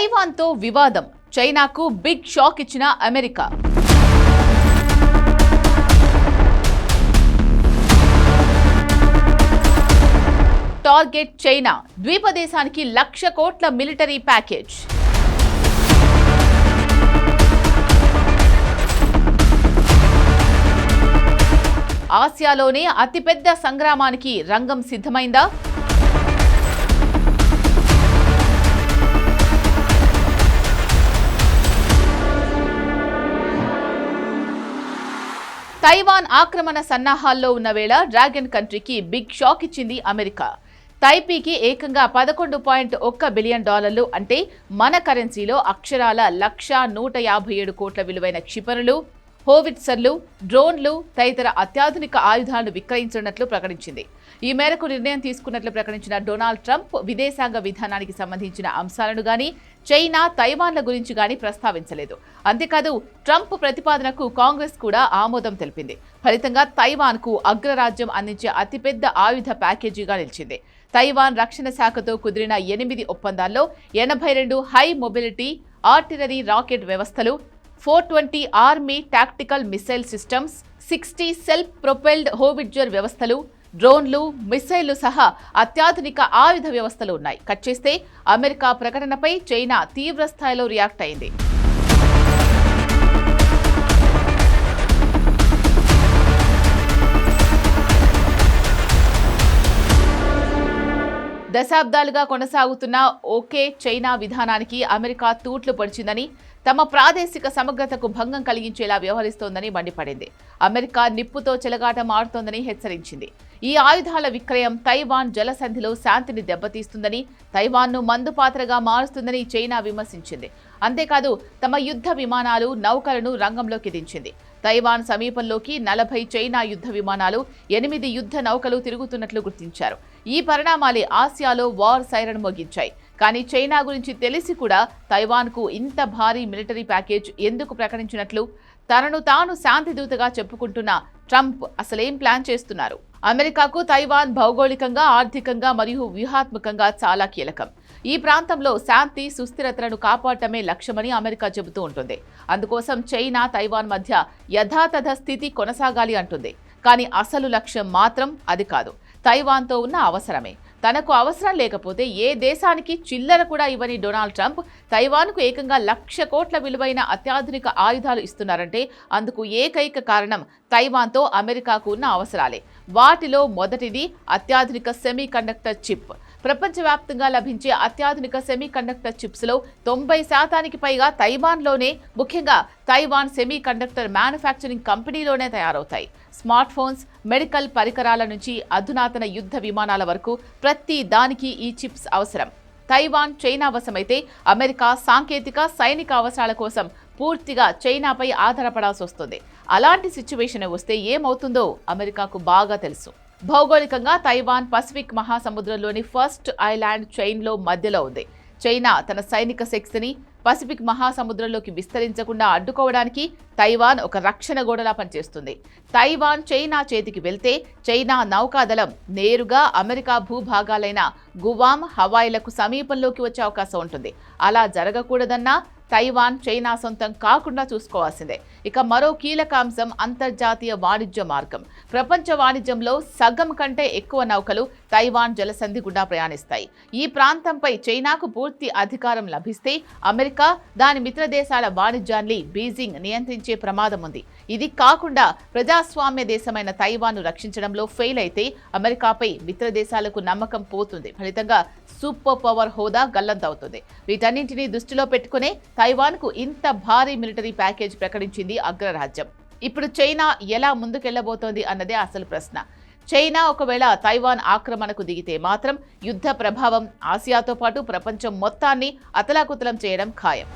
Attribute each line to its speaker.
Speaker 1: తైవాన్తో వివాదం, చైనాకు big shock ఇచ్చిన అమెరికా. టార్గెట్ చైనా, ద్వీపదేశానికి 1,00,000 కోట్ల మిలిటరీ ప్యాకేజ్. ఆసియాలోనే అతిపెద్ద సంగ్రామానికి రంగం సిద్ధమైందా? తైవాన్ ఆక్రమణ సన్నాహాల్లో ఉన్న వేళ డ్రాగన్ కంట్రీకి బిగ్ షాక్ ఇచ్చింది అమెరికా. తైపీకి ఏకంగా $11.1 బిలియన్, అంటే మన కరెన్సీలో అక్షరాల 1,157 కోట్ల విలువైన క్షిపణులు, హోవిట్సర్లు, డ్రోన్లు తదితర అత్యాధునిక ఆయుధాలను విక్రయించినట్లు ప్రకటించింది. ఈ మేరకు నిర్ణయం తీసుకున్నట్లు ప్రకటించిన డొనాల్డ్ ట్రంప్ విదేశాంగ విధానానికి సంబంధించిన అంశాలను గానీ, చైనా, తైవాన్ల గురించి గానీ ప్రస్తావించలేదు. అంతేకాదు, ట్రంప్ ప్రతిపాదనకు కాంగ్రెస్ కూడా ఆమోదం తెలిపింది. ఫలితంగా తైవాన్కు అగ్రరాజ్యం అందించే అతిపెద్ద ఆయుధ ప్యాకేజీగా నిలిచింది. తైవాన్ రక్షణ శాఖతో కుదిరిన 8 ఒప్పందాల్లో 82 హై మొబిలిటీ ఆర్టిలరీ రాకెట్ వ్యవస్థలు, 420 army tactical missile systems, 60 self propelled howitzer వ్యవస్థలు, డ్రోన్లు, మిసైళ్లు సహా అత్యాధునిక ఆయుధ వ్యవస్థలు ఉన్నాయి. కట్ చేస్తే అమెరికా ప్రకటనపై చైనా తీవ్ర స్థాయిలో రియాక్ట్ అయింది. దశాబ్దాలుగా కొనసాగుతున్న ఒకే చైనా విధానానికి అమెరికా తూట్లు పొడిచిందని, తమ ప్రాదేశిక సమగ్రతకు భంగం కలిగించేలా వ్యవహరిస్తోందని మండిపడింది. అమెరికా నిప్పుతో చెలగాట మారుతోందని హెచ్చరించింది. ఈ ఆయుధాల విక్రయం తైవాన్ జలసంధిలో శాంతిని దెబ్బతీస్తుందని, తైవాన్ను మందుపాత్రగా మారుస్తుందని చైనా విమర్శించింది. అంతేకాదు, తమ యుద్ధ విమానాలు, నౌకలను రంగంలోకి దించింది. తైవాన్ సమీపంలోకి 40 చైనా యుద్ధ విమానాలు, 8 యుద్ధ నౌకలు తిరుగుతున్నట్లు గుర్తించారు. ఈ పరిణామాలే ఆసియాలో వార్ సైరన్ మోగించాయి. కానీ చైనా గురించి తెలిసి కూడా తైవాన్కు ఇంత భారీ మిలిటరీ ప్యాకేజ్ ఎందుకు ప్రకటించినట్లు? తనను తాను శాంతిదూతగా చెప్పుకుంటున్న ట్రంప్ అసలేం ప్లాన్ చేస్తున్నారు? అమెరికాకు తైవాన్ భౌగోళికంగా, ఆర్థికంగా మరియు వ్యూహాత్మకంగా చాలా కీలకం. ఈ ప్రాంతంలో శాంతి, సుస్థిరతలను కాపాడటమే లక్ష్యమని అమెరికా చెబుతూ ఉంటుంది. అందుకోసం చైనా, తైవాన్ మధ్య యథాతథ స్థితి కొనసాగాలి అంటుంది. కానీ అసలు లక్ష్యం మాత్రం అది కాదు. తైవాన్తో ఉన్న అవసరమే. తనకు అవసరం లేకపోతే ఏ దేశానికి చిల్లర కూడా ఇవ్వని డొనాల్డ్ ట్రంప్ తైవాన్కు ఏకంగా 1,00,000 కోట్ల విలువైన అత్యాధునిక ఆయుధాలు ఇస్తున్నారంటే అందుకు ఏకైక కారణం తైవాన్తో అమెరికాకు ఉన్న అవసరాలే. వాటిలో మొదటిది అత్యాధునిక సెమీ కండక్టర్ చిప్. ప్రపంచవ్యాప్తంగా లభించే అత్యాధునిక సెమీ కండక్టర్ చిప్స్లో 90% పైగా తైవాన్లోనే, ముఖ్యంగా తైవాన్ సెమీ కండక్టర్ మ్యానుఫ్యాక్చరింగ్ కంపెనీలోనే తయారవుతాయి. స్మార్ట్ ఫోన్స్, మెడికల్ పరికరాల నుంచి అధునాతన యుద్ధ విమానాల వరకు ప్రతి దానికి ఈ చిప్స్ అవసరం. తైవాన్ చైనా వశమైతే అమెరికా సాంకేతిక, సైనిక అవసరాల కోసం పూర్తిగా చైనాపై ఆధారపడాల్సి వస్తుంది. అలాంటి సిచ్యువేషన్ వస్తే ఏమవుతుందో అమెరికాకు బాగా తెలుసు. భౌగోళికంగా తైవాన్ పసిఫిక్ మహాసముద్రంలోని ఫస్ట్ ఐలాండ్ చైన్లో మధ్యలో ఉంది. చైనా తన సైనిక శక్తిని పసిఫిక్ మహాసముద్రంలోకి విస్తరించకుండా అడ్డుకోవడానికి తైవాన్ ఒక రక్షణ గోడలా పనిచేస్తుంది. తైవాన్ చైనా చేతికి వెళ్తే చైనా నౌకాదళం నేరుగా అమెరికా భూభాగాలైన గువామ్, హవాయిలకు సమీపంలోకి వచ్చే అవకాశం ఉంటుంది. అలా జరగకూడదన్నా తైవాన్ చైనా సొంతం కాకుండా చూసుకోవాల్సిందే. ఇక మరో కీలక అంశం అంతర్జాతీయ వాణిజ్య మార్గం. ప్రపంచ వాణిజ్యంలో సగం కంటే ఎక్కువ నౌకలు తైవాన్ జలసంధి గుండా ప్రయాణిస్తాయి. ఈ ప్రాంతంపై చైనాకు పూర్తి అధికారం లభిస్తే అమెరికా, దాని మిత్ర దేశాల వాణిజ్యాన్ని బీజింగ్ నియంత్రించే ప్రమాదం ఉంది. ఇది కాకుండా ప్రజాస్వామ్య దేశమైన తైవాన్ను రక్షించడంలో ఫెయిల్ అయితే అమెరికాపై మిత్ర దేశాలకు నమ్మకం పోతుంది. ఫలితంగా సూపర్ పవర్ హోదా గల్లంతవుతుంది. వీటన్నింటినీ దృష్టిలో పెట్టుకునే తైవాన్కు ఇంత భారీ మిలిటరీ ప్యాకేజ్ ప్రకటించింది అగ్రరాజ్యం. ఇప్పుడు చైనా ఎలా ముందుకెళ్లబోతోంది అన్నదే అసలు ప్రశ్న. చైనా ఒకవేళ తైవాన్ ఆక్రమణకు దిగితే మాత్రం యుద్ధ ప్రభావం ఆసియాతో పాటు ప్రపంచం మొత్తాన్ని అతలాకుతలం చేయడం ఖాయం.